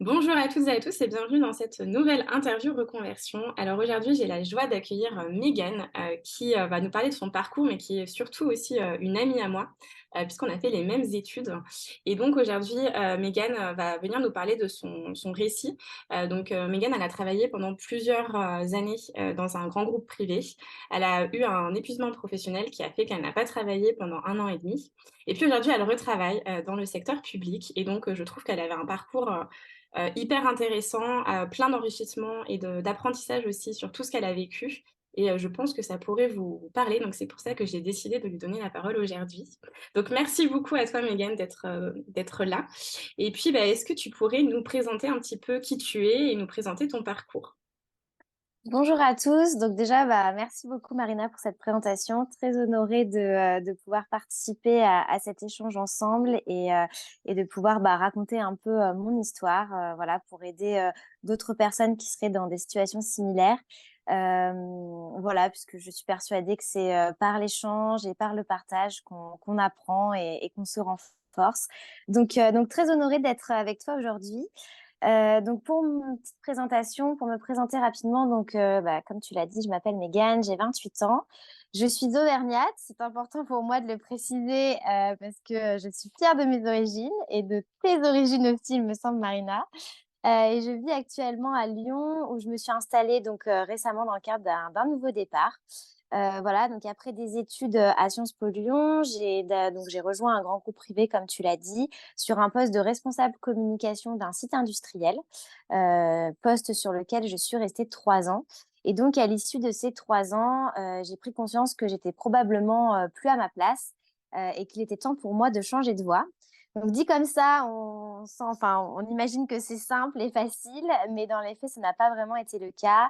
Bonjour à toutes et à tous et bienvenue dans cette nouvelle interview reconversion. Alors aujourd'hui, j'ai la joie d'accueillir Mégane qui va nous parler de son parcours, mais qui est surtout aussi une amie à moi, puisqu'on a fait les mêmes études. Et donc aujourd'hui, Mégane va venir nous parler de son récit. Mégane, elle a travaillé pendant plusieurs années dans un grand groupe privé. Elle a eu un épuisement professionnel qui a fait qu'elle n'a pas travaillé pendant 1 an et demi. Et puis aujourd'hui, elle retravaille dans le secteur public. Et donc, je trouve qu'elle avait un parcours hyper intéressant, plein d'enrichissement et d'apprentissage aussi sur tout ce qu'elle a vécu et je pense que ça pourrait vous parler, donc c'est pour ça que j'ai décidé de lui donner la parole aujourd'hui. Donc merci beaucoup à toi Mégane d'être là et puis, est-ce que tu pourrais nous présenter un petit peu qui tu es et nous présenter ton parcours? Bonjour à tous. Donc déjà, merci beaucoup Marina pour cette présentation. Très honorée de pouvoir participer à cet échange ensemble et de pouvoir raconter un peu mon histoire, voilà, pour aider d'autres personnes qui seraient dans des situations similaires. Voilà, puisque je suis persuadée que c'est par l'échange et par le partage qu'on apprend et qu'on se renforce. Donc très honorée d'être avec toi aujourd'hui. Donc pour une petite présentation, pour me présenter rapidement, comme tu l'as dit, je m'appelle Mégane, j'ai 28 ans. Je suis auvergnate, c'est important pour moi de le préciser parce que je suis fière de mes origines et de tes origines aussi, il me semble, Marina. Et je vis actuellement à Lyon où je me suis installée récemment dans le cadre d'un nouveau départ. Voilà, donc après des études à Sciences Po Lyon, j'ai rejoint un grand groupe privé, comme tu l'as dit, sur un poste de responsable communication d'un site industriel, poste sur lequel je suis restée 3 ans. Et donc, à l'issue de ces 3 ans, j'ai pris conscience que j'étais probablement plus à ma place et qu'il était temps pour moi de changer de voie. Donc, dit comme ça, on imagine que c'est simple et facile, mais dans les faits, ça n'a pas vraiment été le cas.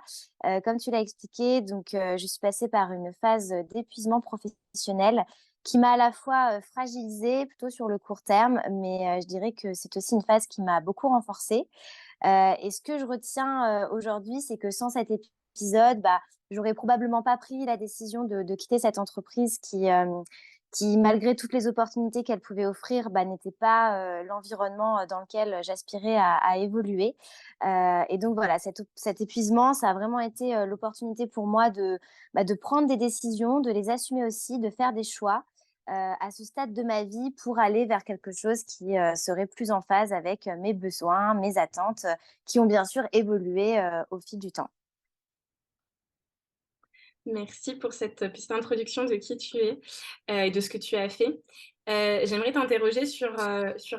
Comme tu l'as expliqué, je suis passée par une phase d'épuisement professionnel qui m'a à la fois fragilisée plutôt sur le court terme, mais je dirais que c'est aussi une phase qui m'a beaucoup renforcée. Et ce que je retiens aujourd'hui, c'est que sans cet épisode, j'aurais probablement pas pris la décision de quitter cette entreprise qui, malgré toutes les opportunités qu'elle pouvait offrir, n'était pas l'environnement dans lequel j'aspirais à évoluer. Et donc voilà, cet épuisement, ça a vraiment été l'opportunité pour moi de prendre des décisions, de les assumer aussi, de faire des choix à ce stade de ma vie pour aller vers quelque chose qui serait plus en phase avec mes besoins, mes attentes, qui ont bien sûr évolué au fil du temps. Merci pour cette petite introduction de qui tu es, et de ce que tu as fait. J'aimerais t'interroger sur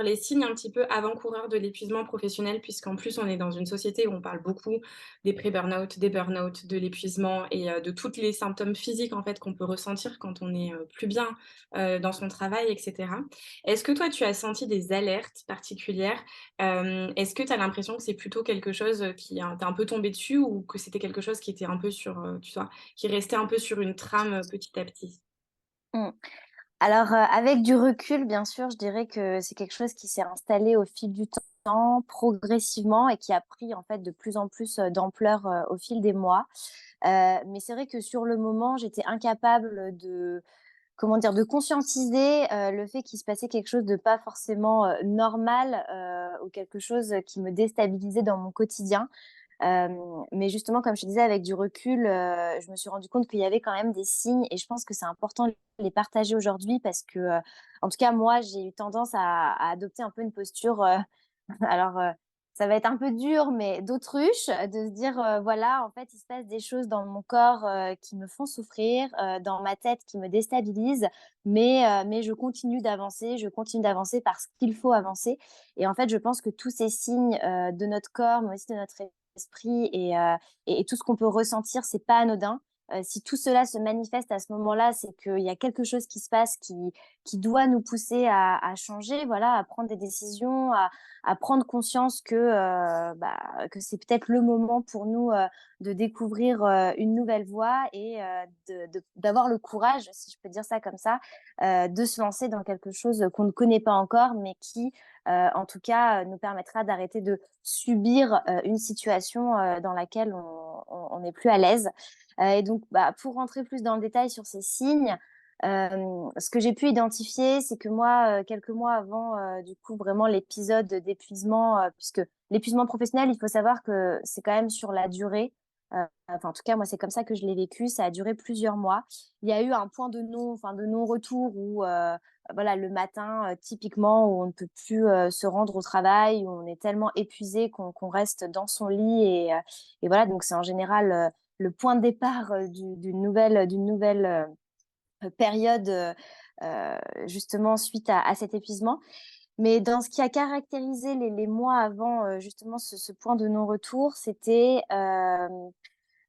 les signes un petit peu avant-coureurs de l'épuisement professionnel, puisqu'en plus on est dans une société où on parle beaucoup des pré-burnout, des burn-out, de l'épuisement et de toutes les symptômes physiques en fait qu'on peut ressentir quand on est, plus bien, dans son travail et cetera. Est-ce que toi tu as senti des alertes particulières? Est-ce que tu as l'impression que c'est plutôt quelque chose, qui t'est un peu tombé dessus ou que c'était quelque chose qui était un peu sur, tu vois, qui restait un peu sur une trame, petit à petit. Mmh. Alors, avec du recul, bien sûr, je dirais que c'est quelque chose qui s'est installé au fil du temps, progressivement et qui a pris en fait de plus en plus d'ampleur au fil des mois. Mais c'est vrai que sur le moment, j'étais incapable de, comment dire, de conscientiser le fait qu'il se passait quelque chose de pas forcément normal ou quelque chose qui me déstabilisait dans mon quotidien. Mais justement, comme je te disais, avec du recul, je me suis rendu compte qu'il y avait quand même des signes et je pense que c'est important de les partager aujourd'hui parce que, en tout cas, moi, j'ai eu tendance à adopter un peu une posture, alors, ça va être un peu dur, mais d'autruche, de se dire, voilà, en fait, il se passe des choses dans mon corps, qui me font souffrir, dans ma tête qui me déstabilisent, mais je continue d'avancer parce qu'il faut avancer et en fait, je pense que tous ces signes, de notre corps, mais aussi de notre esprit et tout ce qu'on peut ressentir, c'est pas anodin. Si tout cela se manifeste à ce moment-là, c'est qu'il y a quelque chose qui se passe qui doit nous pousser à changer, voilà, à prendre des décisions, à prendre conscience que c'est peut-être le moment pour nous de découvrir une nouvelle voie et d'avoir le courage, si je peux dire ça comme ça, de se lancer dans quelque chose qu'on ne connaît pas encore, mais qui, en tout cas, nous permettra d'arrêter de subir une situation dans laquelle on n'est plus à l'aise. Et donc, pour rentrer plus dans le détail sur ces signes, ce que j'ai pu identifier, c'est que moi, quelques mois avant, du coup, vraiment l'épisode d'épuisement, puisque l'épuisement professionnel, il faut savoir que c'est quand même sur la durée. Enfin, en tout cas, moi, c'est comme ça que je l'ai vécu. Ça a duré plusieurs mois. Il y a eu un point de non-retour où, voilà, le matin, typiquement, où on ne peut plus se rendre au travail, où on est tellement épuisé qu'on reste dans son lit. Et voilà, donc c'est en général le point de départ d'une nouvelle période, justement, suite à cet épuisement. Mais dans ce qui a caractérisé les mois avant, justement ce point de non-retour, c'était,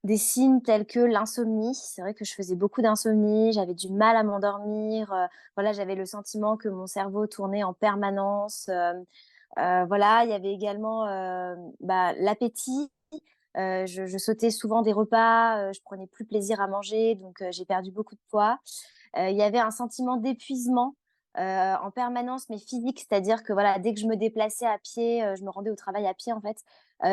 des signes tels que l'insomnie. C'est vrai que je faisais beaucoup d'insomnie, j'avais du mal à m'endormir, voilà, j'avais le sentiment que mon cerveau tournait en permanence, voilà. Il y avait également, l'appétit. Je sautais souvent des repas, je prenais plus plaisir à manger, donc j'ai perdu beaucoup de poids. Il y avait un sentiment d'épuisement, en permanence, mais physique, c'est-à-dire que voilà, dès que je me déplaçais à pied, je me rendais au travail à pied en fait,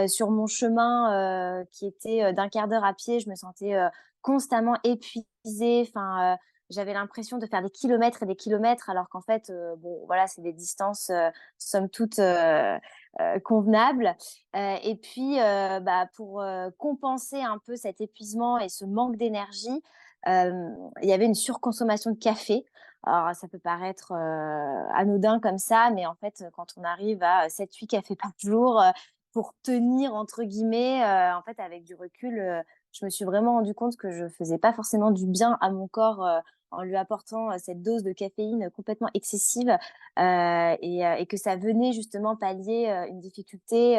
sur mon chemin, qui était, d'1/4 d'heure à pied, je me sentais, constamment épuisée. Enfin, j'avais l'impression de faire des kilomètres et des kilomètres alors qu'en fait, bon voilà, c'est des distances, somme toute, convenables. Et puis, pour, compenser un peu cet épuisement et ce manque d'énergie, il y avait une surconsommation de café. Alors ça peut paraître, anodin comme ça, mais en fait, quand on arrive à 7-8 cafés par jour, pour «tenir» entre guillemets, en fait, avec du recul, je me suis vraiment rendu compte que je faisais pas forcément du bien à mon corps, en lui apportant, cette dose de caféine complètement excessive, et que ça venait justement pallier, une difficulté,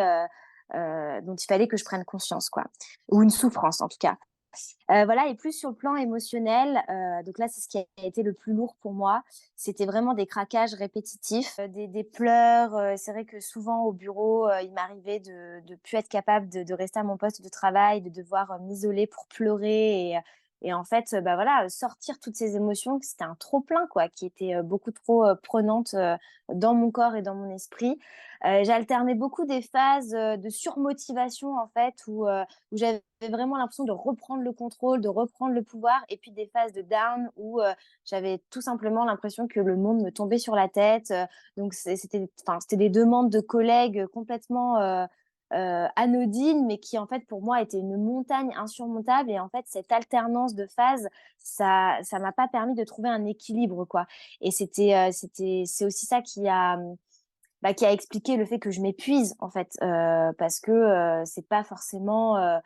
dont il fallait que je prenne conscience, quoi, ou une souffrance en tout cas. Voilà, et plus sur le plan émotionnel, donc là, c'est ce qui a été le plus lourd pour moi. C'était vraiment des craquages répétitifs, des pleurs, c'est vrai que souvent au bureau, il m'arrivait de plus être capable de rester à mon poste de travail, de devoir, m'isoler pour pleurer. Et en fait, voilà, sortir toutes ces émotions, que c'était un trop plein quoi, qui était, beaucoup trop, prenante, dans mon corps et dans mon esprit. J'alternais beaucoup des phases, de surmotivation en fait où j'avais vraiment l'impression de reprendre le contrôle, de reprendre le pouvoir, et puis des phases de down où, j'avais tout simplement l'impression que le monde me tombait sur la tête, donc c'était des demandes de collègues complètement, anodines, mais qui en fait pour moi étaient une montagne insurmontable. Et en fait cette alternance de phases, ça m'a pas permis de trouver un équilibre, quoi. Et c'est aussi ça qui a expliqué le fait que je m'épuise en fait, parce que, c'est pas forcément,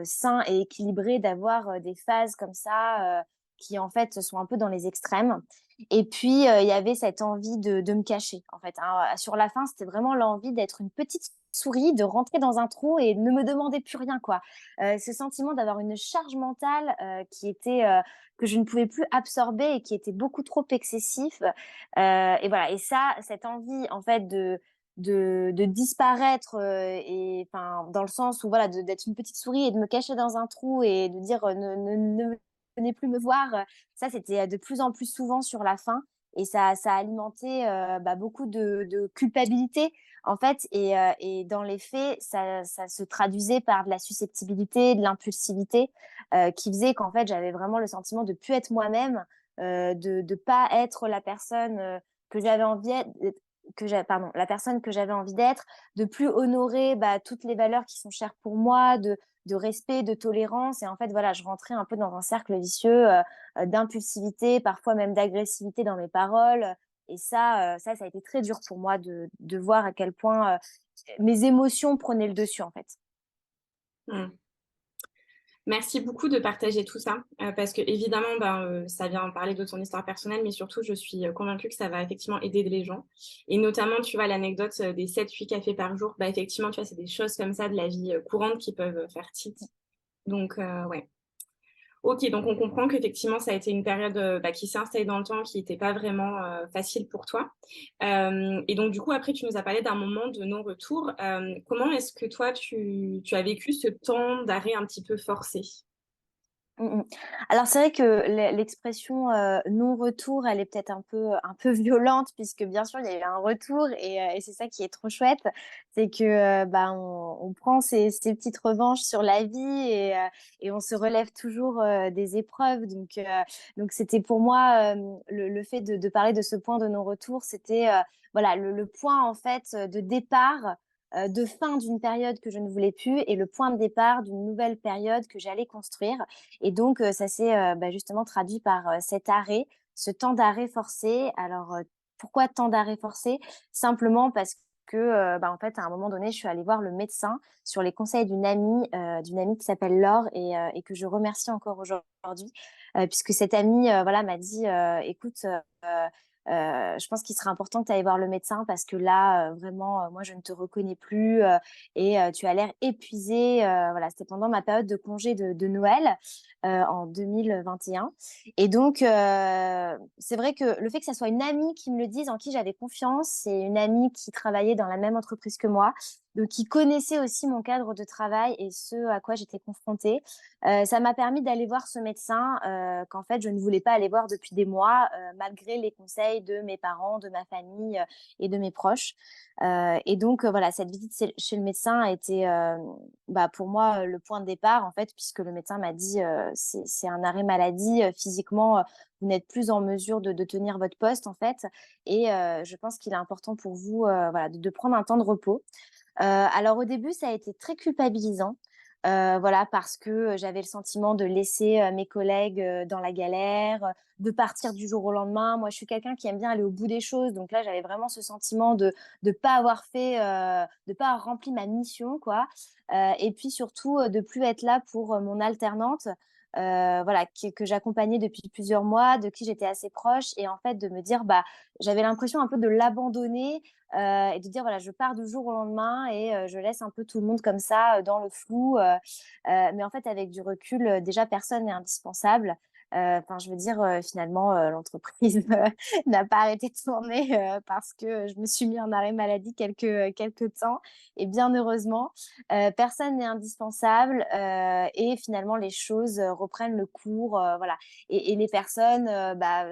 sain et équilibré d'avoir, des phases comme ça, qui en fait sont un peu dans les extrêmes. Et puis, il y avait cette envie de me cacher en fait, hein. Sur la fin, c'était vraiment l'envie d'être une petite souris, de rentrer dans un trou et ne me demander plus rien, quoi. Ce sentiment d'avoir une charge mentale, que je ne pouvais plus absorber et qui était beaucoup trop excessif. Et voilà, et ça, cette envie en fait de disparaître, et enfin, dans le sens où voilà, d'être une petite souris et de me cacher dans un trou et de dire, «Ne venez plus me voir», ça, c'était, de plus en plus souvent sur la fin. Et ça a alimenté, beaucoup de culpabilité, en fait. Et dans les faits, ça se traduisait par de la susceptibilité, de l'impulsivité, qui faisait qu'en fait, j'avais vraiment le sentiment de plus être moi-même, de pas être la personne, que j'avais envie d'être, la personne que j'avais envie d'être, de plus honorer, toutes les valeurs qui sont chères pour moi, de respect, de tolérance. Et en fait, voilà, je rentrais un peu dans un cercle vicieux, d'impulsivité, parfois même d'agressivité dans mes paroles. Et ça a été très dur pour moi de voir à quel point, mes émotions prenaient le dessus, en fait. Mmh. Merci beaucoup de partager tout ça, parce qu'évidemment, ça vient parler de ton histoire personnelle, mais surtout, je suis, convaincue que ça va effectivement aider les gens, et notamment, tu vois, l'anecdote, des 7-8 cafés par jour, effectivement, tu vois, c'est des choses comme ça de la vie, courante qui peuvent, faire tilt. Donc ouais. OK, donc on comprend qu'effectivement, ça a été une période, qui s'est installée dans le temps, qui était pas vraiment, facile pour toi. Et donc du coup, après, tu nous as parlé d'un moment de non-retour. Comment est-ce que toi, tu as vécu ce temps d'arrêt un petit peu forcé? Mmh mh. Alors c'est vrai que l'expression, non-retour, elle est peut-être un peu violente, puisque bien sûr il y a eu un retour. Et c'est ça qui est trop chouette. C'est que, on prend ces petites revanches sur la vie. Et on se relève toujours, des épreuves. Donc c'était pour moi, le fait de parler de ce point de non-retour, c'était, voilà, le point en fait, de départ, de fin d'une période que je ne voulais plus et le point de départ d'une nouvelle période que j'allais construire. Et donc, ça s'est justement traduit par cet arrêt, ce temps d'arrêt forcé. Alors, pourquoi temps d'arrêt forcé? Simplement parce que, en fait, à un moment donné, je suis allée voir le médecin sur les conseils d'une amie qui s'appelle Laure et que je remercie encore aujourd'hui, puisque cette amie, voilà, m'a dit, écoute, je pense qu'il serait important que tu ailles voir le médecin parce que là, vraiment, moi, je ne te reconnais plus et tu as l'air épuisée. Voilà, c'était pendant ma période de congé de Noël en 2021. Et donc, c'est vrai que le fait que ça soit une amie qui me le dise, en qui j'avais confiance, c'est une amie qui travaillait dans la même entreprise que moi, donc qui connaissait aussi mon cadre de travail et ce à quoi j'étais confrontée. Ça m'a permis d'aller voir ce médecin qu'en fait, je ne voulais pas aller voir depuis des mois, malgré les conseils de mes parents, de ma famille et de mes proches. Et donc, voilà, cette visite chez le médecin a été pour moi le point de départ, en fait, puisque le médecin m'a dit c'est un arrêt maladie, physiquement, vous n'êtes plus en mesure de tenir votre poste, en fait. Et je pense qu'il est important pour vous voilà, de prendre un temps de repos. Alors au début, ça a été très culpabilisant, voilà, parce que j'avais le sentiment de laisser, mes collègues, dans la galère, de partir du jour au lendemain. Moi, je suis quelqu'un qui aime bien aller au bout des choses, donc là, j'avais vraiment ce sentiment de pas avoir fait, de pas avoir rempli ma mission, quoi, et puis surtout, de plus être là pour, mon alternante, voilà, que j'accompagnais depuis plusieurs mois, de qui j'étais assez proche et en fait, de me dire, j'avais l'impression un peu de l'abandonner, et de dire voilà, je pars du jour au lendemain et je laisse un peu tout le monde comme ça dans le flou. Mais en fait, avec du recul, déjà, personne n'est indispensable. Enfin, je veux dire, finalement, l'entreprise n'a pas arrêté de tourner parce que je me suis mis en arrêt maladie quelques temps. Et bien heureusement, personne n'est indispensable et finalement, les choses reprennent le cours. Voilà. Et les personnes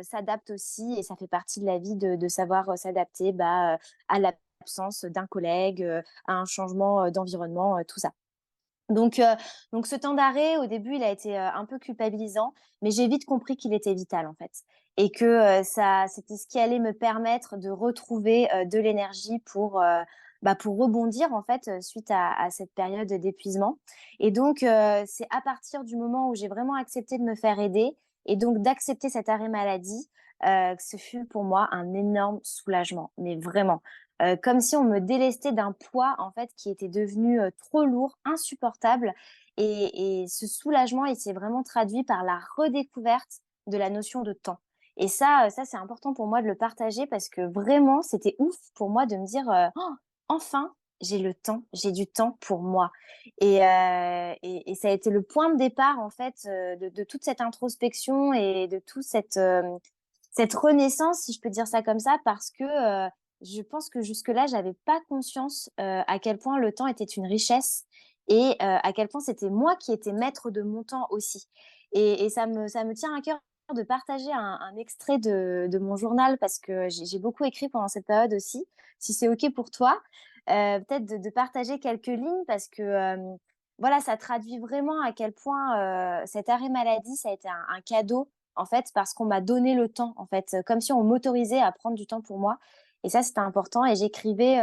s'adaptent aussi et ça fait partie de la vie de savoir s'adapter à l'absence d'un collègue, à un changement d'environnement, tout ça. Donc, heu, donc ce temps d'arrêt, au début, il a été, un peu culpabilisant, mais j'ai vite compris qu'il était vital, en fait et que, ça c'était ce qui allait me permettre de retrouver, de l'énergie pour rebondir, en fait, suite à cette période d'épuisement et donc, c'est à partir du moment où j'ai vraiment accepté de me faire aider et donc d'accepter cet arrêt maladie, que ce fut pour moi un énorme soulagement, mais vraiment. Comme si on me délestait d'un poids, en fait, qui était devenu, trop lourd, insupportable et ce soulagement, il s'est vraiment traduit par la redécouverte de la notion de temps et ça, c'est important pour moi de le partager parce que vraiment, c'était ouf pour moi de me dire, «Oh, enfin, j'ai le temps, j'ai du temps pour moi» et ça a été le point de départ, en fait, de toute cette introspection et de tout cette renaissance, si je peux dire ça comme ça, parce que, je pense que jusque-là, j'avais pas conscience, à quel point le temps était une richesse et à quel point c'était moi qui étais maître de mon temps aussi et ça me tient à cœur de partager un extrait de mon journal parce que j'ai beaucoup écrit pendant cette période aussi. Si c'est OK pour toi, peut-être de partager quelques lignes parce que, voilà, ça traduit vraiment à quel point, cet arrêt maladie, ça a été un cadeau en fait, parce qu'on m'a donné le temps, en fait, comme si on m'autorisait à prendre du temps pour moi et ça, c'était important et j'écrivais,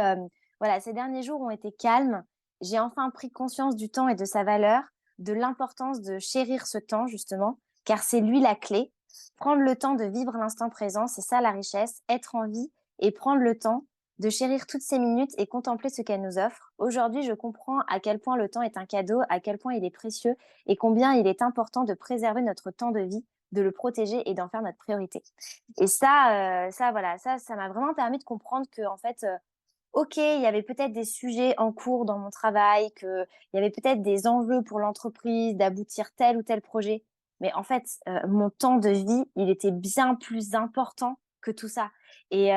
voilà: «Ces derniers jours ont été calmes. J'ai enfin pris conscience du temps et de sa valeur, de l'importance de chérir ce temps justement, car c'est lui la clé. Prendre le temps de vivre l'instant présent, c'est ça la richesse, être en vie et prendre le temps de chérir toutes ces minutes et contempler ce qu'elle nous offre. Aujourd'hui, je comprends à quel point le temps est un cadeau, à quel point il est précieux et combien il est important de préserver notre temps de vie, de le protéger et d'en faire notre priorité. Et ça voilà, ça m'a vraiment permis de comprendre que en fait, OK, il y avait peut-être des sujets en cours dans mon travail, qu'il y avait peut-être des enjeux pour l'entreprise d'aboutir tel ou tel projet. Mais en fait, mon temps de vie, il était bien plus important que tout ça. Et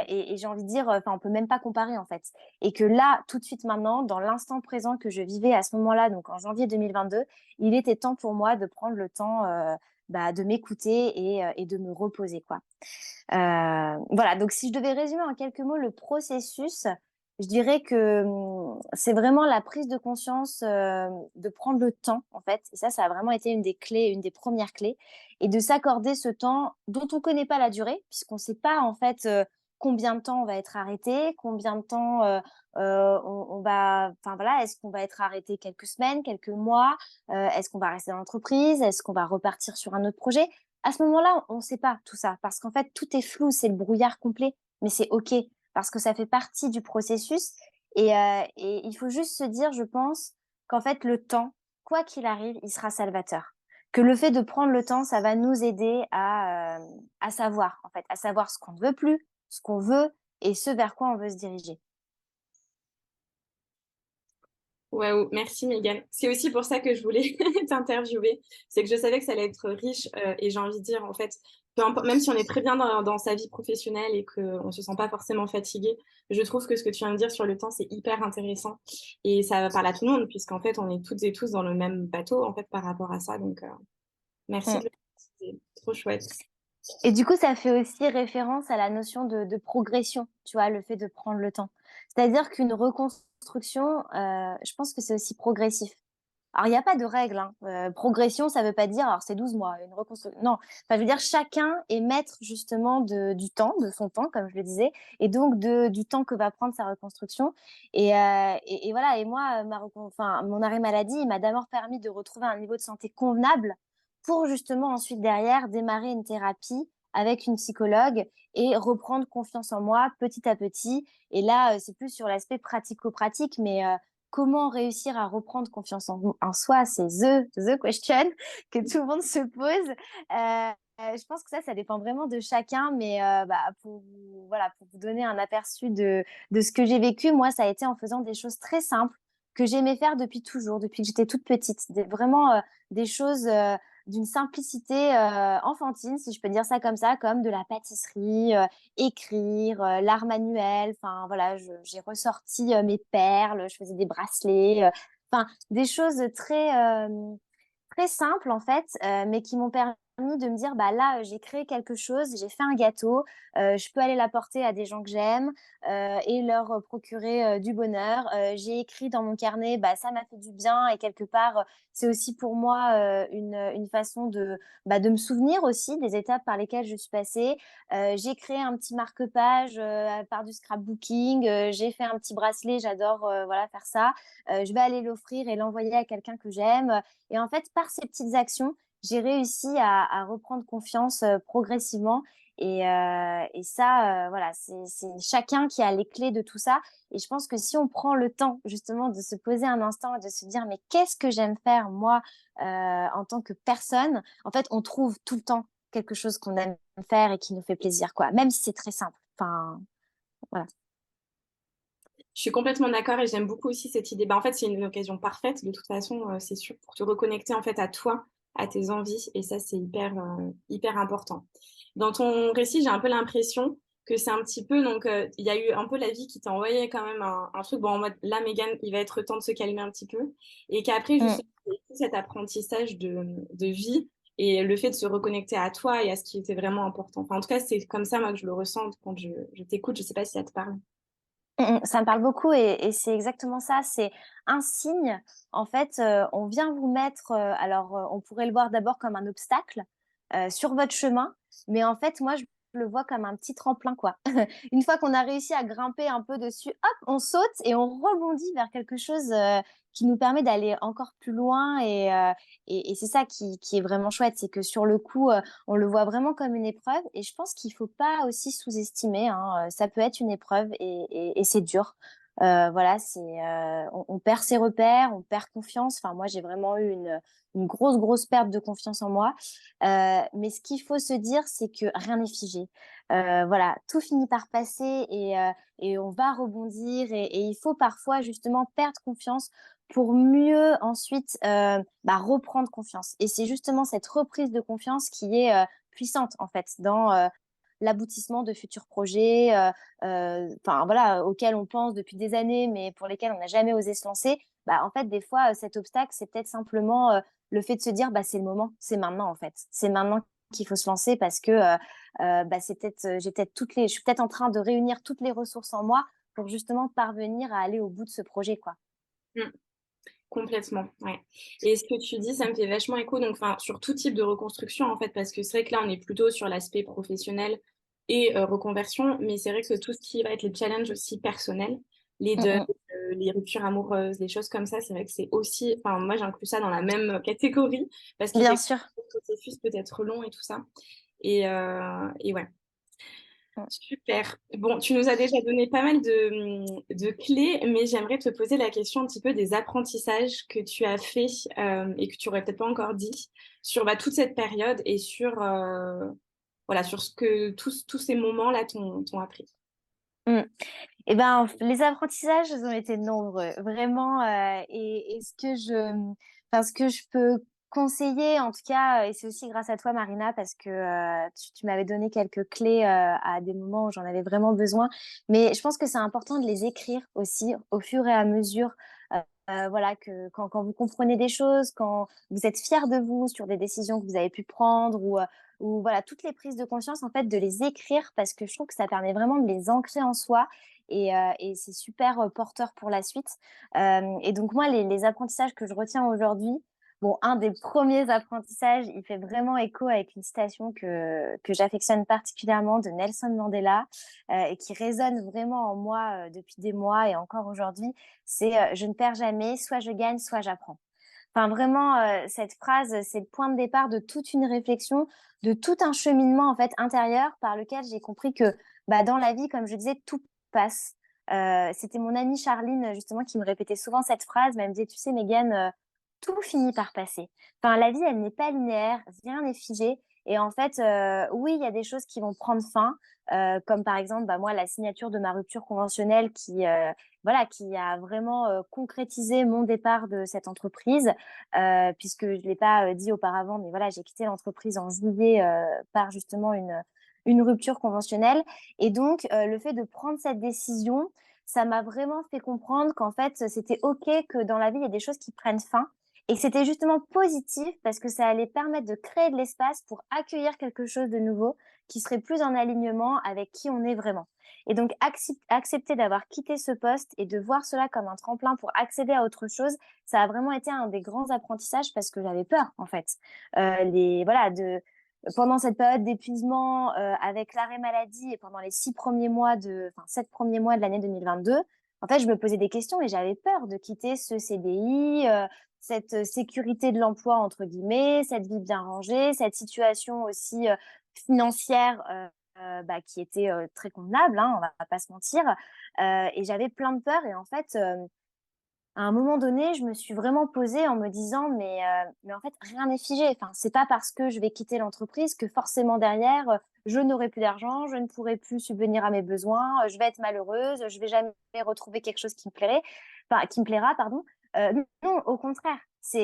et j'ai envie de dire, enfin, on peut même pas comparer, en fait. Et que là, tout de suite maintenant, dans l'instant présent que je vivais à ce moment-là, donc en janvier 2022, il était temps pour moi de prendre le temps, de m'écouter et de me reposer, quoi. Voilà, donc si je devais résumer en quelques mots le processus, je dirais que, c'est vraiment la prise de conscience, de prendre le temps, en fait et ça a vraiment été une des clés, une des premières clés et de s'accorder ce temps dont on connaît pas la durée puisqu'on sait pas, en fait, combien de temps on va être arrêté, combien de temps on va, enfin voilà, est-ce qu'on va être arrêté quelques semaines, quelques mois, est-ce qu'on va rester dans l'entreprise, est-ce qu'on va repartir sur un autre projet? À ce moment-là, on ne sait pas tout ça parce qu'en fait, tout est flou, c'est le brouillard complet, mais c'est OK parce que ça fait partie du processus et il faut juste se dire, je pense, qu'en fait, le temps, quoi qu'il arrive, il sera salvateur. Que le fait de prendre le temps, ça va nous aider à savoir, en fait, à savoir ce qu'on ne veut plus, ce qu'on veut et ce vers quoi on veut se diriger. Waouh, merci Megan. C'est aussi pour ça que je voulais t'interviewer. C'est que je savais que ça allait être riche et j'ai envie de dire, en fait, même si on est très bien dans sa vie professionnelle et qu'on ne se sent pas forcément fatigué, je trouve que ce que tu viens de dire sur le temps, c'est hyper intéressant. Et ça parle à tout le monde, puisqu'en fait, on est toutes et tous dans le même bateau, en fait, par rapport à ça. Donc, merci Mm. de le préciser. Trop chouette. Et du coup, ça fait aussi référence à la notion de progression, tu vois, le fait de prendre le temps. C'est-à-dire qu'une reconstruction, je pense que c'est aussi progressif. Alors, il y a pas de règle, hein. Progression, ça veut pas dire alors c'est 12 mois, une reconstruction. Non, enfin, je veux dire chacun est maître justement du temps, de son temps, comme je le disais et donc du temps que va prendre sa reconstruction et voilà et moi, enfin, mon arrêt maladie, il m'a d'abord permis de retrouver un niveau de santé convenable pour justement ensuite derrière démarrer une thérapie avec une psychologue et reprendre confiance en moi petit à petit et là, c'est plus sur l'aspect pratico-pratique mais comment réussir à reprendre confiance en soi? C'est the question que tout le monde se pose. Je pense que ça dépend vraiment de chacun, mais voilà, pour vous donner un aperçu de ce que j'ai vécu, moi, ça a été en faisant des choses très simples que j'aimais faire depuis toujours, depuis que j'étais toute petite. Vraiment des choses d'une simplicité enfantine, si je peux dire ça comme ça, comme de la pâtisserie, écrire, l'art manuel, enfin voilà, j'ai ressorti mes perles, je faisais des bracelets, enfin des choses très simples en fait, mais qui m'ont permis de me dire: «Bah, là, j'ai créé quelque chose, j'ai fait un gâteau, je peux aller l'apporter à des gens que j'aime, et leur procurer, du bonheur». J'ai écrit dans mon carnet, bah, ça m'a fait du bien et quelque part, c'est aussi pour moi, une façon de me souvenir aussi des étapes par lesquelles je suis passée. J'ai créé un petit marque-page, par du scrapbooking, j'ai fait un petit bracelet, j'adore, voilà, faire ça. Je vais aller l'offrir et l'envoyer à quelqu'un que j'aime, et en fait, par ces petites actions, j'ai réussi à reprendre confiance, progressivement et ça, voilà, c'est chacun qui a les clés de tout ça et je pense que si on prend le temps justement de se poser un instant et de se dire: «Mais qu'est-ce que j'aime faire moi, en tant que personne?» En fait, on trouve tout le temps quelque chose qu'on aime faire et qui nous fait plaisir, quoi, même si c'est très simple. Enfin, voilà. Je suis complètement d'accord et j'aime beaucoup aussi cette idée. Bah, en fait, c'est une occasion parfaite, de toute façon, c'est sûr, pour te reconnecter en fait à toi, à tes envies et ça, c'est hyper important. Dans ton récit, j'ai un peu l'impression que c'est un petit peu donc il y a eu un peu la vie qui t'a envoyé quand même un truc, bon, en mode: «Là, Mégane, il va être temps de se calmer un petit peu» et qu'après Mmh. justement, il y a eu tout cet apprentissage de vie et le fait de se reconnecter à toi et à ce qui était vraiment important. Enfin, en tout cas, c'est comme ça, moi, que je le ressens quand je t'écoute. Je sais pas si ça te parle? Ça me parle beaucoup et c'est exactement ça. C'est un signe. En fait, on vient vous mettre, alors, on pourrait le voir d'abord comme un obstacle, sur votre chemin, mais en fait, moi, je le vois comme un petit tremplin, quoi. Une fois qu'on a réussi à grimper un peu dessus, hop, on saute et on rebondit vers quelque chose, qui nous permet d'aller encore plus loin et c'est ça qui est vraiment chouette. C'est que sur le coup, on le voit vraiment comme une épreuve et je pense qu'il faut pas aussi sous-estimer, hein, ça peut être une épreuve et c'est dur. Voilà, on perd ses repères, on perd confiance. Enfin, moi, j'ai vraiment eu une grosse, grosse perte de confiance en moi. Mais ce qu'il faut se dire, c'est que rien n'est figé. Voilà, tout finit par passer et on va rebondir et il faut parfois justement perdre confiance pour mieux ensuite, reprendre confiance et c'est justement cette reprise de confiance qui est, puissante en fait dans, l'aboutissement de futurs projets, enfin voilà, auxquels on pense depuis des années, mais pour lesquels on n'a jamais osé se lancer. Bah, en fait, des fois, cet obstacle, c'est peut-être simplement, le fait de se dire: «Bah, c'est le moment, c'est maintenant en fait. C'est maintenant qu'il faut se lancer parce que, c'est peut-être, j'ai peut-être je suis peut-être en train de réunir toutes les ressources en moi pour justement parvenir à aller au bout de ce projet, quoi». Mmh. Complètement, ouais. Et ce que tu dis, ça me fait vachement écho, donc, enfin, sur tout type de reconstruction, en fait, parce que c'est vrai que là, on est plutôt sur l'aspect professionnel, et reconversion, mais c'est vrai que tout ce qui va être les challenges aussi personnels, les Mm, deuils, mm. les ruptures amoureuses, les choses comme ça, c'est vrai que c'est aussi, enfin moi j'inclus ça dans la même catégorie parce Bien qu'effectivement sûr. le processus peut être long et tout ça. Et ouais. Mm. Super. Bon, tu nous as déjà donné pas mal de clés, mais j'aimerais te poser la question un petit peu des apprentissages que tu as fait et que tu aurais peut-être pas encore dit sur toute cette période et sur, voilà, sur ce que tous ces moments-là t'ont appris. Mm. Eh ben, les apprentissages, ils ont été nombreux, vraiment. Et ce que je peux conseiller, en tout cas, et c'est aussi grâce à toi, Marina, parce que tu m'avais donné quelques clés à des moments où j'en avais vraiment besoin. Mais je pense que c'est important de les écrire aussi au fur et à mesure. Voilà, que quand vous comprenez des choses, quand vous êtes fier de vous sur des décisions que vous avez pu prendre ou voilà, toutes les prises de conscience, en fait, de les écrire parce que je trouve que ça permet vraiment de les ancrer en soi et c'est super porteur pour la suite. Et donc, moi, les apprentissages que je retiens aujourd'hui, bon, un des premiers apprentissages, il fait vraiment écho avec une citation que j'affectionne particulièrement de Nelson Mandela et qui résonne vraiment en moi depuis des mois et encore aujourd'hui. C'est je ne perds jamais, soit je gagne, soit j'apprends. Enfin, vraiment, cette phrase, c'est le point de départ de toute une réflexion, de tout un cheminement en fait intérieur par lequel j'ai compris que bah, dans la vie, comme je disais, tout passe. C'était mon amie Charline justement qui me répétait souvent cette phrase, mais elle me disait, tu sais, Megan, tout finit par passer. Enfin, la vie, elle n'est pas linéaire, rien n'est figé. Et en fait, oui, il y a des choses qui vont prendre fin, comme par exemple, bah, moi, la signature de ma rupture conventionnelle voilà, qui a vraiment concrétisé mon départ de cette entreprise, puisque je ne l'ai pas dit auparavant, mais voilà, j'ai quitté l'entreprise en juillet par justement une rupture conventionnelle. Et donc, le fait de prendre cette décision, ça m'a vraiment fait comprendre qu'en fait, c'était OK que dans la vie, il y a des choses qui prennent fin. Et que c'était justement positif parce que ça allait permettre de créer de l'espace pour accueillir quelque chose de nouveau qui serait plus en alignement avec qui on est vraiment. Et donc, accepter d'avoir quitté ce poste et de voir cela comme un tremplin pour accéder à autre chose, ça a vraiment été un des grands apprentissages parce que j'avais peur, en fait. Voilà, pendant cette période d'épuisement, avec l'arrêt maladie et pendant les 7 premiers mois de l'année 2022, en fait, je me posais des questions et j'avais peur de quitter ce CDI, cette sécurité de l'emploi, entre guillemets, cette vie bien rangée, cette situation aussi financière bah, qui était très convenable, hein, on va pas se mentir. Et j'avais plein de peurs. Et en fait, à un moment donné, je me suis vraiment posée en me disant, mais en fait, rien n'est figé. Enfin, c'est pas parce que je vais quitter l'entreprise que forcément derrière, je n'aurai plus d'argent, je ne pourrai plus subvenir à mes besoins, je vais être malheureuse, je vais jamais retrouver quelque chose qui me plairait, enfin, qui me plaira, pardon. Non, au contraire,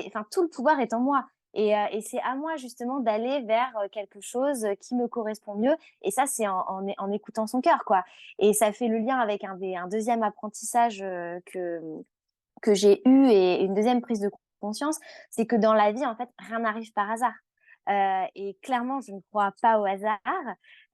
enfin, tout le pouvoir est en moi. Et c'est à moi justement d'aller vers quelque chose qui me correspond mieux. Et ça, c'est en écoutant son cœur, quoi. Et ça fait le lien avec un deuxième apprentissage que j'ai eu et une deuxième prise de conscience, c'est que dans la vie, en fait, rien n'arrive par hasard. Et clairement, je ne crois pas au hasard.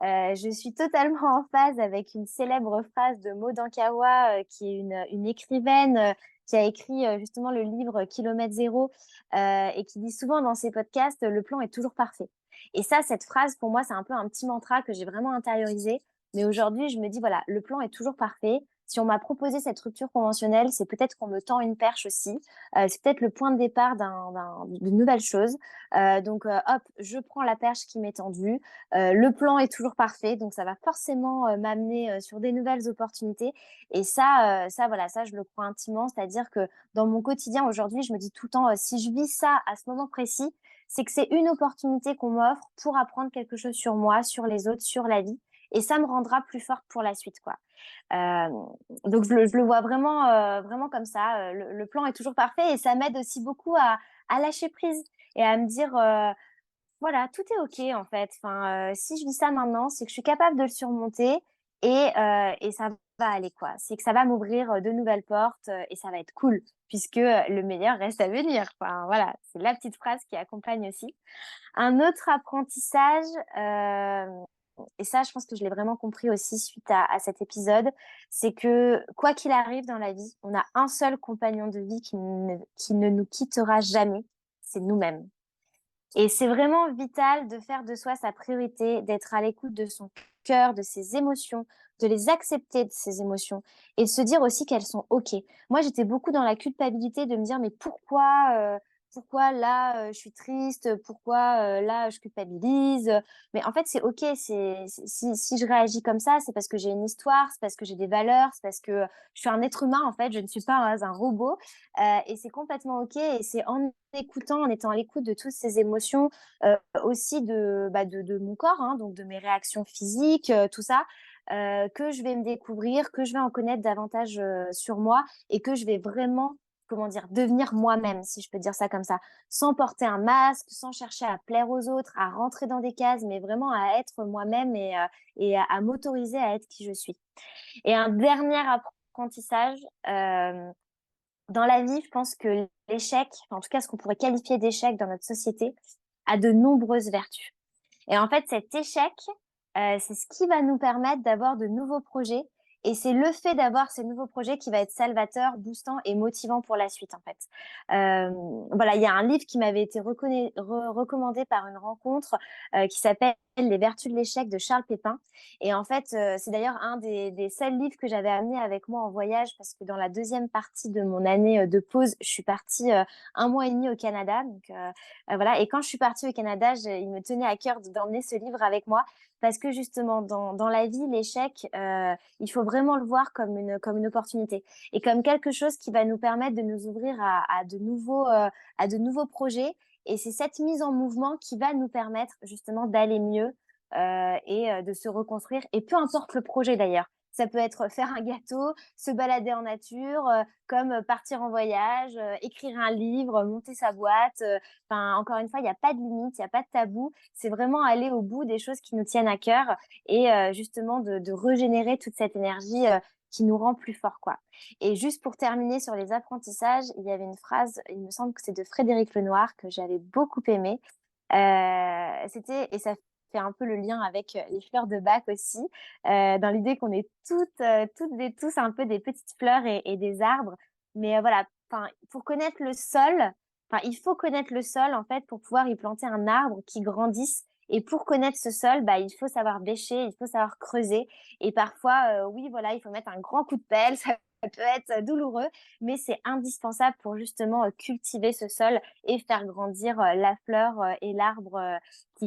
Je suis totalement en phase avec une célèbre phrase de Maud Ankawa, qui est une écrivaine qui a écrit justement le livre Kilomètre Zéro et qui dit souvent dans ses podcasts, le plan est toujours parfait. Et ça, cette phrase, pour moi, c'est un peu un petit mantra que j'ai vraiment intériorisé. Mais aujourd'hui, je me dis, voilà, le plan est toujours parfait. Si on m'a proposé cette rupture conventionnelle, c'est peut-être qu'on me tend une perche aussi. C'est peut-être le point de départ d'une nouvelle chose. Donc, hop, je prends la perche qui m'est tendue. Le plan est toujours parfait, donc ça va forcément m'amener sur des nouvelles opportunités. Et voilà, ça, je le crois intimement. C'est-à-dire que dans mon quotidien aujourd'hui, je me dis tout le temps, si je vis ça à ce moment précis, c'est que c'est une opportunité qu'on m'offre pour apprendre quelque chose sur moi, sur les autres, sur la vie. Et ça me rendra plus forte pour la suite, quoi. Euh, donc je le vois vraiment, vraiment comme ça. Le plan est toujours parfait et ça m'aide aussi beaucoup à lâcher prise et à me dire, voilà, tout est OK en fait. Enfin, si je vis ça maintenant, c'est que je suis capable de le surmonter et ça va aller quoi. C'est que ça va m'ouvrir de nouvelles portes et ça va être cool puisque le meilleur reste à venir. Enfin, voilà, c'est la petite phrase qui accompagne aussi. Un autre apprentissage, et ça, je pense que je l'ai vraiment compris aussi suite à cet épisode, c'est que quoi qu'il arrive dans la vie, on a un seul compagnon de vie qui ne nous quittera jamais, c'est nous-mêmes. Et c'est vraiment vital de faire de soi sa priorité, d'être à l'écoute de son cœur, de ses émotions, de les accepter de ses émotions et de se dire aussi qu'elles sont OK. Moi, j'étais beaucoup dans la culpabilité de me dire: «Mais pourquoi là, je suis triste? Pourquoi, là, je culpabilise?» Mais en fait, c'est OK, c'est si je réagis comme ça, c'est parce que j'ai une histoire, c'est parce que j'ai des valeurs, c'est parce que je suis un être humain, en fait, je ne suis pas un robot, et c'est complètement OK et c'est en écoutant, en étant à l'écoute de toutes ces émotions, aussi de mon corps, hein, donc de mes réactions physiques, tout ça, que je vais me découvrir, que je vais en connaître davantage, sur moi et que je vais vraiment, comment dire? Devenir moi-même, si je peux dire ça comme ça. Sans porter un masque, sans chercher à plaire aux autres, à rentrer dans des cases, mais vraiment à être moi-même et à m'autoriser à être qui je suis. Et un dernier apprentissage, dans la vie, je pense que l'échec, enfin, en tout cas ce qu'on pourrait qualifier d'échec dans notre société, a de nombreuses vertus. Et en fait, cet échec, c'est ce qui va nous permettre d'avoir de nouveaux projets et c'est le fait d'avoir ces nouveaux projets qui va être salvateur, boostant et motivant pour la suite, en fait. Voilà, il y a un livre qui m'avait été recommandé par une rencontre, qui s'appelle «Les vertus de l'échec» de Charles Pépin et en fait, c'est d'ailleurs un des seuls livres que j'avais amené avec moi en voyage parce que dans la deuxième partie de mon année, de pause, je suis partie, 1 mois et demi au Canada donc voilà et quand je suis partie au Canada, il me tenait à cœur d'emmener ce livre avec moi parce que justement dans la vie, l'échec, il faut vraiment le voir comme une opportunité et comme quelque chose qui va nous permettre de nous ouvrir à de nouveaux projets et c'est cette mise en mouvement qui va nous permettre justement d'aller mieux, de se reconstruire et peu importe le projet d'ailleurs. Ça peut être faire un gâteau, se balader en nature, comme partir en voyage, écrire un livre, monter sa boîte, enfin, encore une fois, il y a pas de limite, il y a pas de tabou. C'est vraiment aller au bout des choses qui nous tiennent à cœur et justement de régénérer toute cette énergie, qui nous rend plus forts, quoi. Et juste pour terminer sur les apprentissages, il y avait une phrase, il me semble que c'est de Frédéric Lenoir que j'avais beaucoup aimé. C'était et ça fait un peu le lien avec, les fleurs de Bach aussi, dans l'idée qu'on est toutes et tous un peu des petites fleurs et des arbres. Mais, voilà, enfin, pour connaître le sol, enfin, il faut connaître le sol, en fait, pour pouvoir y planter un arbre qui grandisse et pour connaître ce sol, bah, il faut savoir bêcher, il faut savoir creuser et parfois, oui, voilà, il faut mettre un grand coup de pelle, ça peut être douloureux, mais c'est indispensable pour justement, cultiver ce sol et faire grandir, la fleur, et l'arbre,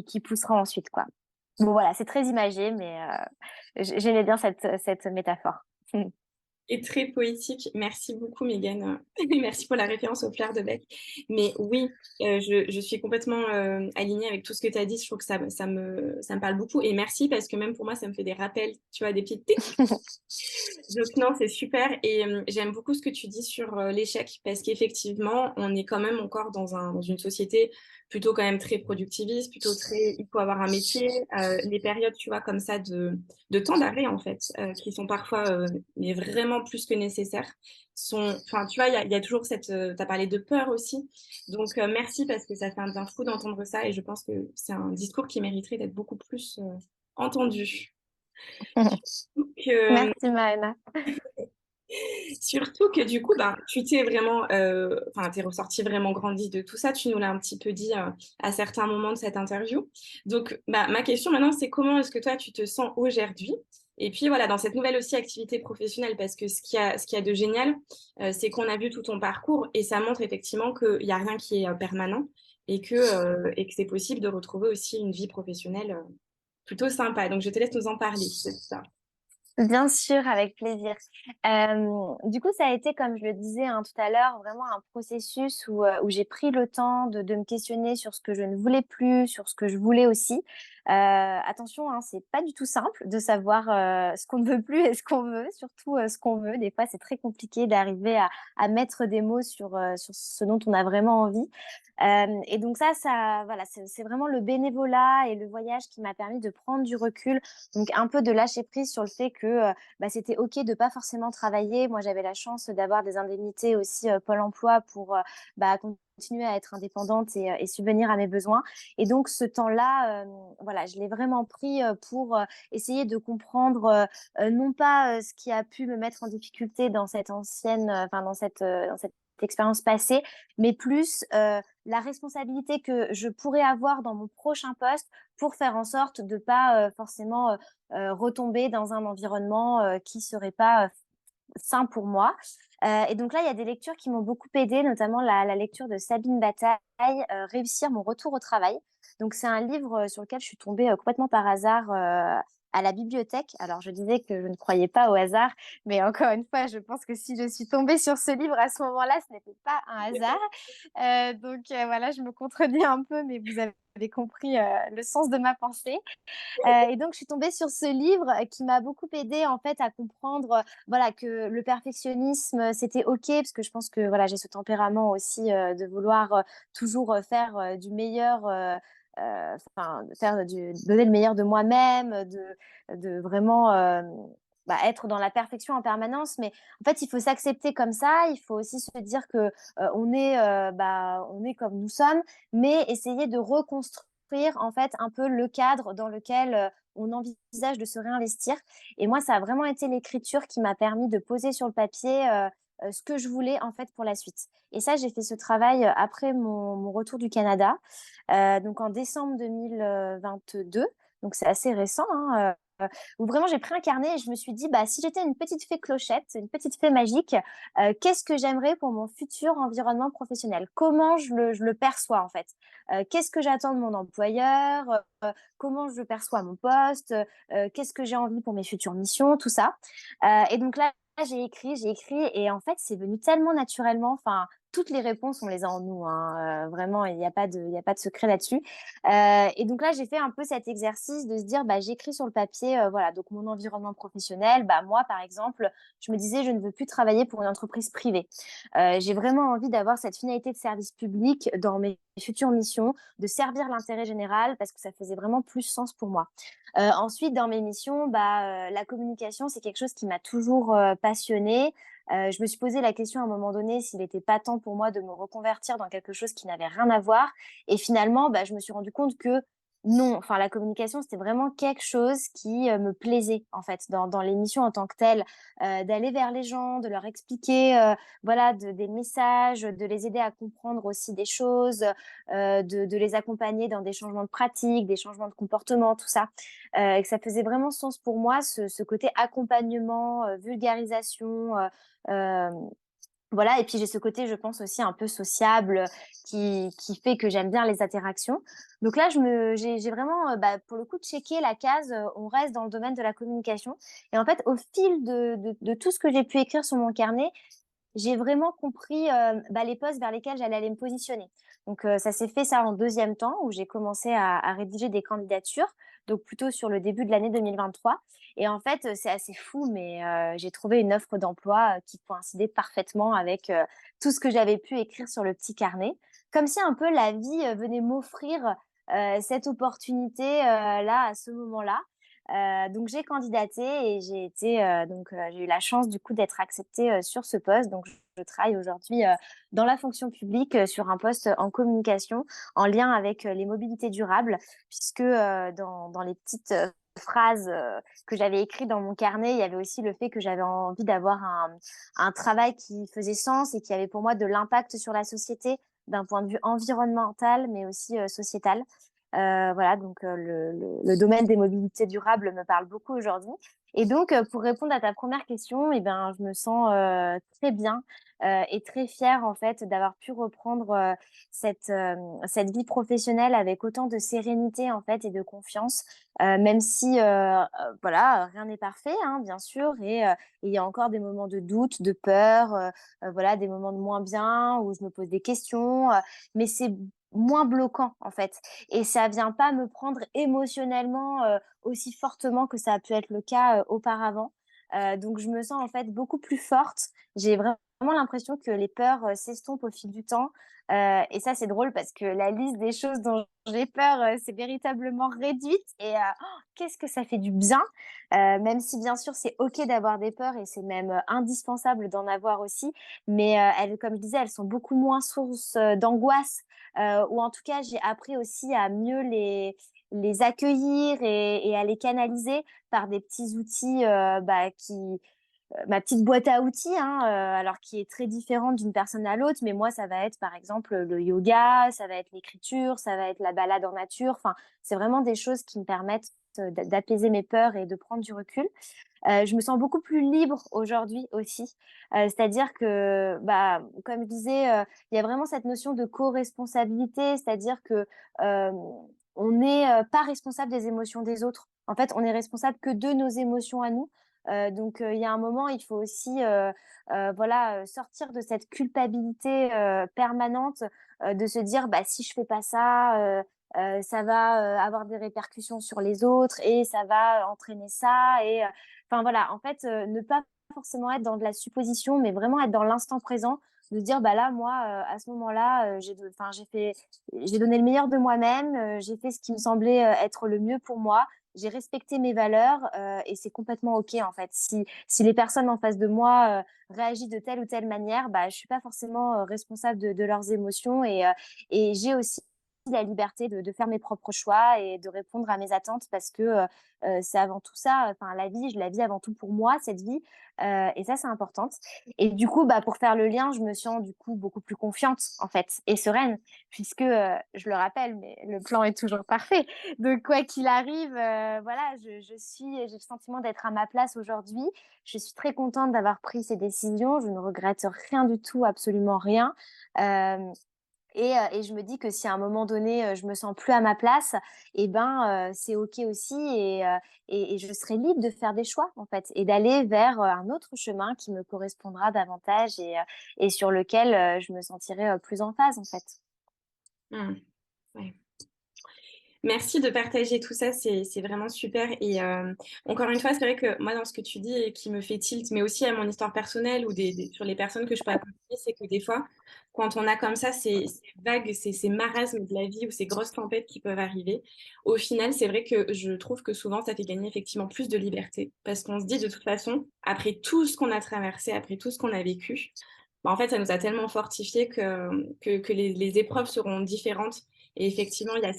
qui poussera ensuite, quoi. Bon voilà, c'est très imagé, mais j'aimais bien cette métaphore. Et très poétique. Merci beaucoup, Megan. Merci pour la référence aux fleurs de bec. Mais oui, je suis complètement alignée avec tout ce que tu as dit. Je trouve que ça me parle beaucoup. Et merci parce que même pour moi, ça me fait des rappels, tu vois, des petits tics. Donc non, c'est super et j'aime beaucoup ce que tu dis sur l'échec parce qu'effectivement, on est quand même encore dans une société plutôt quand même très productiviste, plutôt très, il faut avoir un métier, les périodes, tu vois, comme ça de temps d'arrêt en fait, qui sont parfois mais vraiment plus que nécessaires, sont, enfin, tu vois, il y a toujours cette, tu as parlé de peur aussi, donc merci parce que ça fait un bien fou d'entendre ça et je pense que c'est un discours qui mériterait d'être beaucoup plus entendu. Donc, Merci Maëna. surtout que du coup, ben, tu t'es vraiment, enfin, t'es ressorti vraiment grandi de tout ça. Tu nous l'as un petit peu dit à certains moments de cette interview. Donc, bah, ma question maintenant, c'est comment est-ce que toi, tu te sens aujourd'hui? Et puis voilà, dans cette nouvelle aussi activité professionnelle, parce que ce qu'il y a de génial, c'est qu'on a vu tout ton parcours et ça montre effectivement qu'il n'y a rien qui est permanent et que c'est possible de retrouver aussi une vie professionnelle plutôt sympa. Donc, je te laisse nous en parler, c'est ça. Bien sûr, avec plaisir. Du coup, ça a été, comme je le disais, hein, tout à l'heure, vraiment un processus où j'ai pris le temps de me questionner sur ce que je ne voulais plus, sur ce que je voulais aussi. Attention, hein, c'est pas du tout simple de savoir, ce qu'on ne veut plus et ce qu'on veut, surtout, ce qu'on veut. Des fois, c'est très compliqué d'arriver à mettre des mots sur ce dont on a vraiment envie. Et donc ça voilà, c'est vraiment le bénévolat et le voyage qui m'a permis de prendre du recul, donc un peu de lâcher prise sur le fait que, bah, c'était OK de pas forcément travailler. Moi, j'avais la chance d'avoir des indemnités aussi, Pôle emploi pour, bah, continuer à être indépendante et subvenir à mes besoins et donc ce temps-là, voilà, je l'ai vraiment pris, pour, essayer de comprendre, non pas, ce qui a pu me mettre en difficulté dans cette ancienne, enfin dans cette expérience passée, mais plus la responsabilité que je pourrais avoir dans mon prochain poste pour faire en sorte de pas forcément retomber dans un environnement qui serait pas sain pour moi. Et donc là, il y a des lectures qui m'ont beaucoup aidée, notamment la lecture de Sabine Bataille, Réussir mon retour au travail. Donc c'est un livre sur lequel je suis tombée complètement par hasard à la bibliothèque. Alors je disais que je ne croyais pas au hasard, mais encore une fois, je pense que si je suis tombée sur ce livre à ce moment-là, ce n'était pas un hasard. Voilà, je me contredis un peu, mais vous avez compris le sens de ma pensée. Et donc, je suis tombée sur ce livre qui m'a beaucoup aidée en fait à comprendre, voilà, que le perfectionnisme, c'était OK parce que je pense que voilà, j'ai ce tempérament aussi de vouloir toujours faire du meilleur, enfin, donner le meilleur de moi-même, de vraiment être dans la perfection en permanence. Mais en fait, il faut s'accepter comme ça. Il faut aussi se dire que on est comme nous sommes, mais essayer de reconstruire en fait un peu le cadre dans lequel on envisage de se réinvestir. Et moi, ça a vraiment été l'écriture qui m'a permis de poser sur le papier ce que je voulais en fait pour la suite. Et ça, j'ai fait ce travail après mon retour du Canada, donc en décembre 2022. Donc c'est assez récent, hein, où vraiment j'ai pris un carnet et je me suis dit, bah, si j'étais une petite fée clochette, une petite fée magique, qu'est-ce que j'aimerais pour mon futur environnement professionnel? Comment je le perçois en fait? Qu'est-ce que j'attends de mon employeur? Comment je perçois mon poste? Qu'est-ce que j'ai envie pour mes futures missions? Tout ça. Et donc là, j'ai écrit et en fait, c'est venu tellement naturellement. Enfin, toutes les réponses, on les a en nous, hein. Vraiment, il y a pas de secret là-dessus. Et donc là, j'ai fait un peu cet exercice de se dire, bah, j'écris sur le papier, voilà, donc mon environnement professionnel. Bah, moi, par exemple, je me disais, je ne veux plus travailler pour une entreprise privée. J'ai vraiment envie d'avoir cette finalité de service public dans mes futures missions, de servir l'intérêt général parce que ça faisait vraiment plus sens pour moi. Ensuite, dans mes missions, la communication, c'est quelque chose qui m'a toujours passionnée. Je me suis posé la question à un moment donné s'il n'était pas temps pour moi de me reconvertir dans quelque chose qui n'avait rien à voir. Et finalement, je me suis rendu compte que non, enfin la communication, c'était vraiment quelque chose qui me plaisait en fait dans l'émission en tant que telle, d'aller vers les gens, de leur expliquer voilà des messages, de les aider à comprendre aussi des choses, de les accompagner dans des changements de pratique, des changements de comportement, tout ça. Et que ça faisait vraiment sens pour moi ce côté accompagnement, vulgarisation. Euh, voilà, et puis j'ai ce côté, je pense aussi un peu sociable qui fait que j'aime bien les interactions. Donc là, j'ai vraiment, pour le coup, checké la case, on reste dans le domaine de la communication. Et en fait, au fil de tout ce que j'ai pu écrire sur mon carnet, j'ai vraiment compris les postes vers lesquels j'allais aller me positionner. Donc, ça s'est fait ça en deuxième temps, où j'ai commencé à rédiger des candidatures, donc plutôt sur le début de l'année 2023. Et en fait, c'est assez fou, mais j'ai trouvé une offre d'emploi qui coïncidait parfaitement avec tout ce que j'avais pu écrire sur le petit carnet, comme si un peu la vie venait m'offrir cette opportunité là, à ce moment-là. Donc j'ai candidaté et j'ai eu la chance du coup d'être acceptée sur ce poste. Donc je travaille aujourd'hui dans la fonction publique sur un poste en communication en lien avec les mobilités durables, puisque dans les petites phrases que j'avais écrites dans mon carnet, il y avait aussi le fait que j'avais envie d'avoir un travail qui faisait sens et qui avait pour moi de l'impact sur la société d'un point de vue environnemental, mais aussi sociétal. Voilà, donc le domaine des mobilités durables me parle beaucoup aujourd'hui. Et donc, pour répondre à ta première question, eh ben, je me sens très bien et très fière en fait d'avoir pu reprendre cette vie professionnelle avec autant de sérénité en fait et de confiance, même si voilà, rien n'est parfait, hein, bien sûr, et il y a encore des moments de doute, de peur, voilà, des moments de moins bien où je me pose des questions, mais c'est moins bloquant en fait. Et ça vient pas me prendre émotionnellement aussi fortement que ça a pu être le cas auparavant. Donc je me sens en fait beaucoup plus forte. J'ai vraiment l'impression que les peurs s'estompent au fil du temps. Et ça, c'est drôle parce que la liste des choses dont j'ai peur s'est véritablement réduite. Et qu'est-ce que ça fait du bien, même si bien sûr c'est OK d'avoir des peurs et c'est même indispensable d'en avoir aussi. Mais elles, comme je disais, elles sont beaucoup moins source d'angoisse, ou en tout cas, j'ai appris aussi à mieux les accueillir et à les canaliser par des petits outils ma petite boîte à outils, hein, alors qui est très différente d'une personne à l'autre. Mais moi, ça va être par exemple le yoga, ça va être l'écriture, ça va être la balade en nature. Enfin, c'est vraiment des choses qui me permettent d'apaiser mes peurs et de prendre du recul. Je me sens beaucoup plus libre aujourd'hui aussi. C'est-à-dire que, bah, comme je disais, il y a vraiment cette notion de co-responsabilité, c'est-à-dire que, hem, on n'est, pas responsable des émotions des autres. En fait, on est responsable que de nos émotions à nous. Donc il y a un moment, il faut aussi, voilà, sortir de cette culpabilité, permanente, de se dire: «Bah, si je fais pas ça, ça va, avoir des répercussions sur les autres et ça va entraîner ça» et enfin voilà, en fait, ne pas forcément être dans de la supposition, mais vraiment être dans l'instant présent, de dire: «Bah là, moi, à ce moment-là, j'ai donné le meilleur de moi-même, j'ai fait ce qui me semblait, être le mieux pour moi. J'ai respecté mes valeurs, et c'est complètement OK, en fait». Si les personnes en face de moi, réagissent de telle ou telle manière, bah, je suis pas forcément, responsable de leurs émotions et j'ai aussi la liberté de faire mes propres choix et de répondre à mes attentes parce que, c'est avant tout ça, enfin la vie, je la vis avant tout pour moi cette vie, et ça c'est important et du coup, bah, pour faire le lien, je me sens du coup beaucoup plus confiante en fait et sereine puisque, je le rappelle, mais le plan est toujours parfait. Donc quoi qu'il arrive, voilà, j'ai le sentiment d'être à ma place aujourd'hui. Je suis très contente d'avoir pris ces décisions. Je ne regrette rien du tout, absolument rien. Hem et je me dis que si à un moment donné, je me sens plus à ma place et ben, c'est OK aussi et je serai libre de faire des choix, en fait et d'aller vers, un autre chemin qui me correspondra davantage et sur lequel, je me sentirai, plus en phase, en fait. Mmh. Ouais. Merci de partager tout ça, c'est vraiment super et encore une fois, c'est vrai que moi, dans ce que tu dis et qui me fait tilt, mais aussi à mon histoire personnelle ou des sur les personnes que je peux accompagner, c'est que des fois, quand on a comme ça ces vagues, ces marasmes de la vie ou ces grosses tempêtes qui peuvent arriver, au final, c'est vrai que je trouve que souvent, ça fait gagner effectivement plus de liberté. Parce qu'on se dit de toute façon, après tout ce qu'on a traversé, après tout ce qu'on a vécu, bah, en fait, ça nous a tellement fortifiés que les épreuves seront différentes et effectivement, il y a le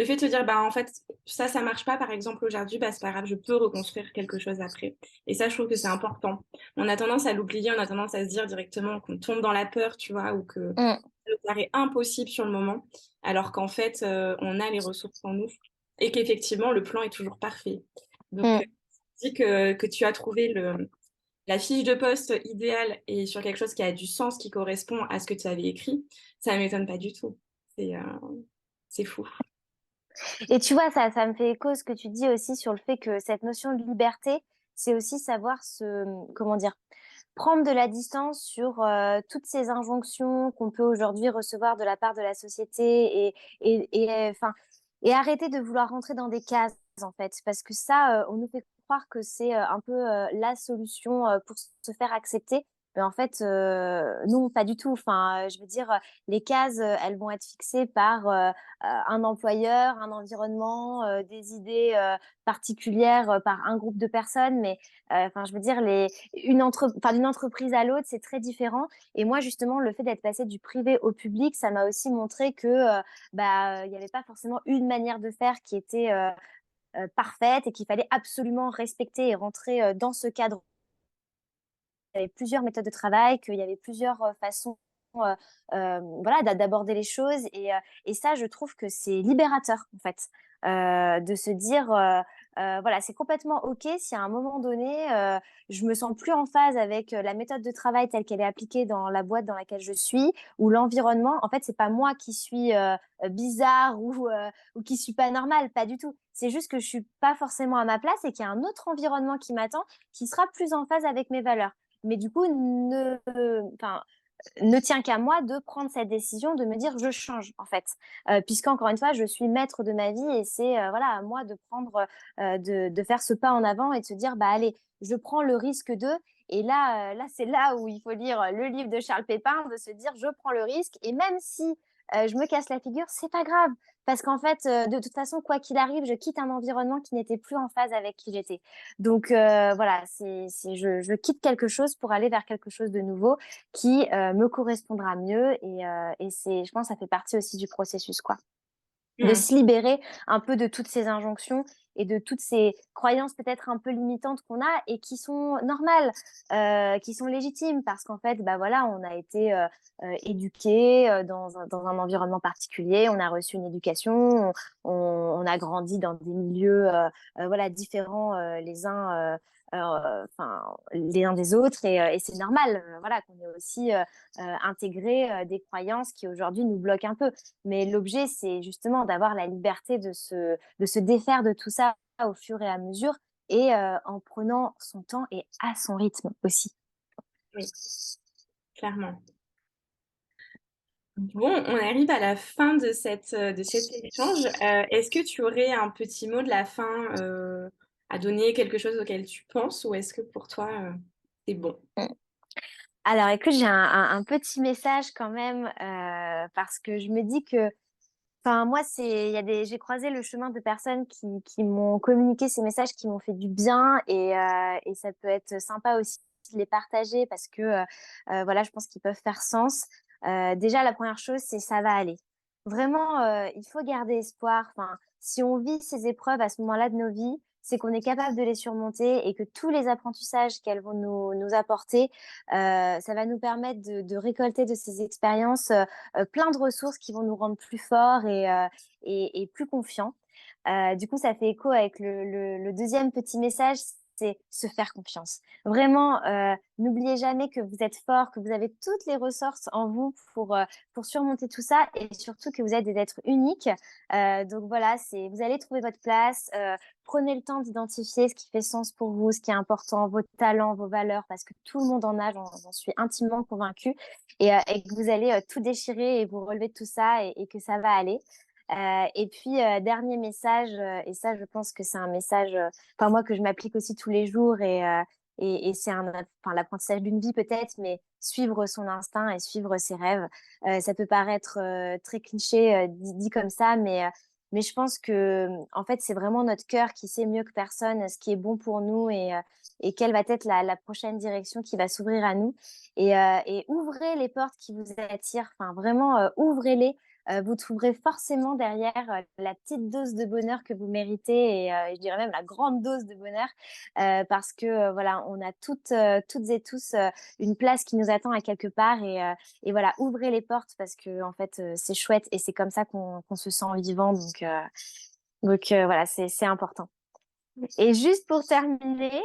fait de se dire: «Bah, en fait, ça marche pas, par exemple, aujourd'hui, bah, c'est pas grave, je peux reconstruire quelque chose après» et ça, je trouve que c'est important. On a tendance à l'oublier, on a tendance à se dire directement qu'on tombe dans la peur, tu vois? Ou que Mmh, ça nous paraît impossible sur le moment, alors qu'en fait, on a les ressources en nous et qu'effectivement, le plan est toujours parfait. Donc, mmh. dis que tu as trouvé la fiche de poste idéale et sur quelque chose qui a du sens, qui correspond à ce que tu avais écrit, ça m'étonne pas du tout. C'est, c'est fou. Et tu vois, ça me fait écho ce que tu dis aussi sur le fait que cette notion de liberté, c'est aussi savoir comment dire? Prendre de la distance sur, toutes ces injonctions qu'on peut aujourd'hui recevoir de la part de la société enfin et arrêter de vouloir rentrer dans des cases, en fait. Parce que ça, on nous fait croire que c'est, un peu, la solution, pour se faire accepter. Mais en fait, non, pas du tout. Enfin, je veux dire, les cases, elles vont être fixées par, un employeur, un environnement, des idées, particulières, par un groupe de personnes. Mais, enfin, je veux dire d'une entreprise à l'autre, c'est très différent et moi, justement, le fait d'être passée du privé au public, ça m'a aussi montré que, bah, il y avait pas forcément une manière de faire qui était, parfaite et qu'il fallait absolument respecter et rentrer, dans ce cadre. Il y avait plusieurs méthodes de travail, qu'il y avait plusieurs, façons, heu, voilà, d'aborder les choses et ça, je trouve que c'est libérateur, en fait, de se dire, voilà, c'est complètement OK si à un moment donné, je me sens plus en phase avec, la méthode de travail telle qu'elle est appliquée dans la boîte dans laquelle je suis ou l'environnement. En fait, c'est pas moi qui suis, bizarre ou qui suis pas normale, pas du tout. C'est juste que je suis pas forcément à ma place et qu'il y a un autre environnement qui m'attend, qui sera plus en phase avec mes valeurs. Mais du coup, enfin, ne tient qu'à moi de prendre cette décision, de me dire: «Je change», en fait. Puisqu'encore une fois, je suis maître de ma vie et c'est, voilà, à moi de prendre, de faire ce pas en avant et de se dire: «Bah, allez, je prends le risque de» et là, là, c'est là où il faut lire, le livre de Charles Pépin, de se dire: «Je prends le risque et même si, je me casse la figure, c'est pas grave». Parce qu'en fait, de toute façon, quoi qu'il arrive, je quitte un environnement qui n'était plus en phase avec qui j'étais. Donc voilà, je quitte quelque chose pour aller vers quelque chose de nouveau qui, me correspondra mieux et je pense que ça fait partie aussi du processus, quoi. de Mmh. se libérer un peu de toutes ces injonctions et de toutes ces croyances peut-être un peu limitantes qu'on a et qui sont normales, qui sont légitimes parce qu'en fait, bah, voilà, on a été, éduqués, dans un environnement particulier, on a reçu une éducation, on a grandi dans des milieux, voilà, différents, les uns, enfin, les uns des autres et c'est normal, voilà, qu'on ait aussi, intégré, des croyances qui aujourd'hui nous bloquent un peu. Mais l'objet, c'est justement d'avoir la liberté de se défaire de tout ça au fur et à mesure et en prenant son temps et à son rythme aussi. Oui, clairement. Bon, on arrive à la fin de cet échange. Est-ce que tu aurais un petit mot de la fin, à donner, quelque chose auquel tu penses ou est-ce que pour toi, c'est bon? Mmh. Alors écoute, j'ai un petit message quand même, parce que je me dis que enfin moi c'est il y a des j'ai croisé le chemin de personnes qui m'ont communiqué ces messages qui m'ont fait du bien et ça peut être sympa aussi de les partager parce que, voilà, je pense qu'ils peuvent faire sens. Déjà la première chose, c'est ça va aller. Vraiment, il faut garder espoir. Enfin, si on vit ces épreuves à ce moment-là de nos vies, c'est qu'on est capable de les surmonter et que tous les apprentissages qu'elles vont nous apporter, ça va nous permettre de récolter de ces expériences, plein de ressources qui vont nous rendre plus forts et plus confiants. Du coup, ça fait écho avec le 2e petit message, c'est se faire confiance. Vraiment, n'oubliez jamais que vous êtes fort, que vous avez toutes les ressources en vous pour surmonter tout ça et surtout que vous êtes des êtres uniques. Donc voilà, c'est vous allez trouver votre place, prenez le temps d'identifier ce qui fait sens pour vous, ce qui est important, vos talents, vos valeurs, parce que tout le monde en a, j'en suis intimement convaincue et que vous allez, tout déchirer et vous relever de tout ça et que ça va aller. Et puis, dernier message, et ça je pense que c'est un message, enfin moi que je m'applique aussi tous les jours et c'est enfin l'apprentissage d'une vie peut-être, mais suivre son instinct et suivre ses rêves. Ça peut paraître, très cliché, dit comme ça, mais je pense que, en fait, c'est vraiment notre cœur qui sait mieux que personne ce qui est bon pour nous et quelle va être la prochaine direction qui va s'ouvrir à nous et ouvrez les portes qui vous attirent, enfin vraiment, ouvrez-les. Vous trouverez forcément derrière, la petite dose de bonheur que vous méritez et je dirais même la grande dose de bonheur, parce que, voilà, on a toutes et tous, une place qui nous attend à quelque part et voilà, ouvrez les portes parce que en fait, c'est chouette et c'est comme ça qu'on se sent vivant donc voilà, c'est important. Et juste pour terminer,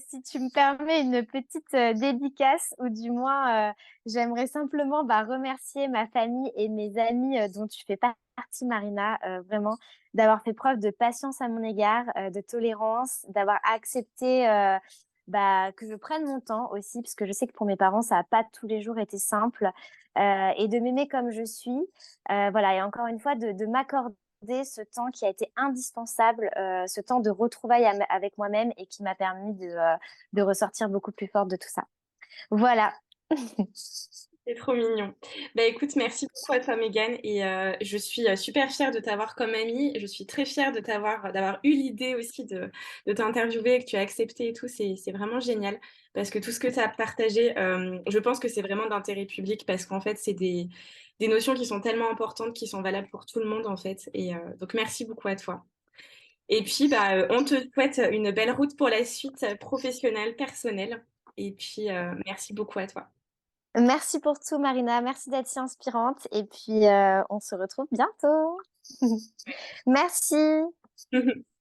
si tu me permets une petite, dédicace ou du moins, j'aimerais simplement, bah, remercier ma famille et mes amis, dont tu fais partie Marina, vraiment d'avoir fait preuve de patience à mon égard, de tolérance, d'avoir accepté, bah, que je prenne mon temps aussi, parce que je sais que pour mes parents, ça a pas tous les jours été simple, et de m'aimer comme je suis. Voilà et encore une fois de m'accorder ce temps qui a été indispensable, ce temps de retrouvailles avec moi-même et qui m'a permis de ressortir beaucoup plus forte de tout ça. Voilà. C'est trop mignon. Bah, écoute, merci beaucoup à toi, Mégane et je suis, super fière de t'avoir comme amie. Je suis très fière d'avoir eu l'idée aussi de t'interviewer et que tu as accepté et tout. C'est vraiment génial parce que tout ce que tu as partagé, je pense que c'est vraiment d'intérêt public parce qu'en fait, c'est des notions qui sont tellement importantes, qui sont valables pour tout le monde, en fait et donc merci beaucoup à toi et puis, bah, on te souhaite une belle route pour la suite, professionnelle, personnelle et puis, merci beaucoup à toi. Merci pour tout Marina, merci d'être si inspirante et puis, on se retrouve bientôt. Merci.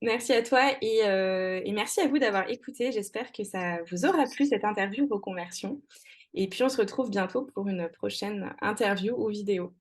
Merci à toi et merci à vous d'avoir écouté. J'espère que ça vous aura plu cette interview Reconversion et puis on se retrouve bientôt pour une prochaine interview ou vidéo.